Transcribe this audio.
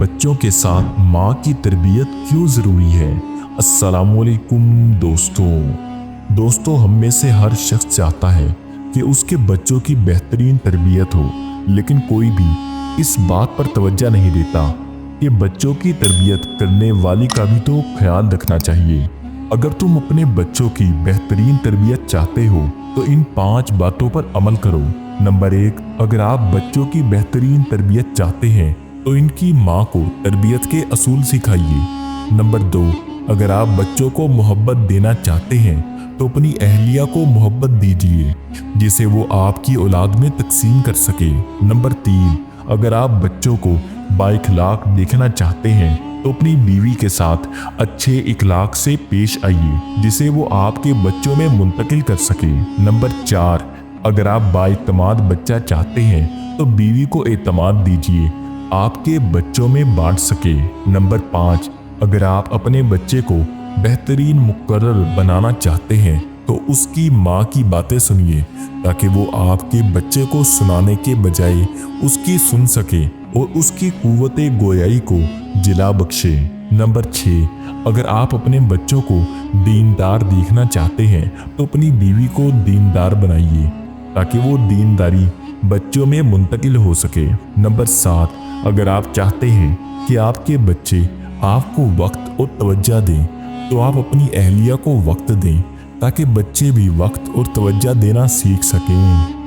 बच्चों के साथ माँ की तरबियत क्यों ज़रूरी है। अस्सलामुअलैकुम दोस्तों, हम में से हर शख्स चाहता है कि उसके बच्चों की बेहतरीन तरबियत हो, लेकिन कोई भी इस बात पर तवज्जो नहीं देता कि बच्चों की तरबियत करने वाली का भी तो ख्याल रखना चाहिए। अगर तुम अपने बच्चों की बेहतरीन तरबियत चाहते हो तो इन 5 बातों पर अमल करो। नंबर 1, अगर आप बच्चों की बेहतरीन तरबियत चाहते हैं तो इनकी माँ को तरबियत के असूल सिखाइए। नंबर 2, अगर आप बच्चों को मोहब्बत देना चाहते हैं तो अपनी अहलिया को मोहब्बत दीजिए जिसे वो आपकी औलाद में तकसीम कर सके। नंबर 3, अगर आप बच्चों को बाइखलाक देखना चाहते हैं तो अपनी बीवी के साथ अच्छे इखलाक से पेश आइए जिसे वो आपके बच्चों में मुंतकिल कर सके। नंबर 4, अगर आप बाइतमाद बच्चा चाहते हैं तो बीवी को एतमाद दीजिए आपके बच्चों में बांट सके। नंबर 5, अगर आप अपने बच्चे को बेहतरीन मुकर्रर बनाना चाहते हैं तो उसकी माँ की बातें सुनिए ताकि वो आपके बच्चे को सुनाने के बजाय उसकी सुन सके और उसकी कुव्वते गोयाई को जिला बख्शे। नंबर 6, अगर आप अपने बच्चों को दीनदार देखना चाहते हैं तो अपनी बीवी को दीनदार बनाइए ताकि वो दीनदारी बच्चों में मुंतकिल हो सके। नंबर 7, अगर आप चाहते हैं कि आपके बच्चे आपको वक्त और तवज्जो दें तो आप अपनी अहलिया को वक्त दें ताकि बच्चे भी वक्त और तवज्जो देना सीख सकें।